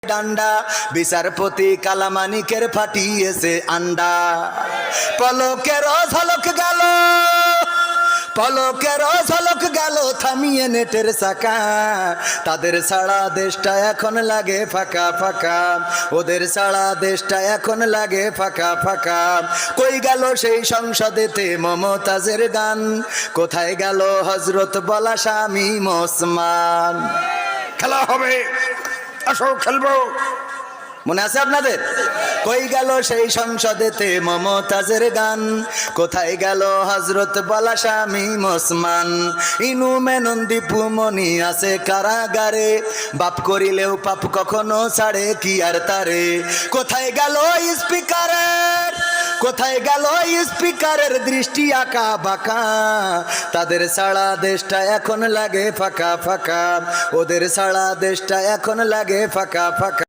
ডান্ডা বিচারপতি কালামানিকের ফাটিয়েছে আন্ডা। পলকের ঝলক গেল, পলকের ঝলক গেল থামিয়ে নেটের চাকা। তাদের ছাড়া দেশটা এখন লাগে ফাঁকা ফাঁকা, ওদের ছাড়া দেশটা এখন লাগে ফাঁকা ফাঁকা। কই গেল সেই সংসদেতে মমতাজের গান, কোথায় গেল হজরত বলা শামীম ওসমান। খেলা হবে, আসো খেলবো, মনে আছে আপনাদের? কই গেল সেই সংসদেতে মমতাজের গান, কোথায় গেল হজরত বলা শামীম ওসমান। ইনু মেনন দীপু মনি আছে কারাগারে, বাপ করিলেও পাপ কখনো ছাড়ে কি আর তারে। কোথায় গেল স্পিকারের, কোথায় গেল স্পিকারের দৃষ্টি আঁকা বাঁকা। তাদের ছাড়া দেশটা এখন লাগে ফাঁকা ফাঁকা, ওদের ছাড়া দেশটা এখন লাগে ফাঁকা ফাঁকা।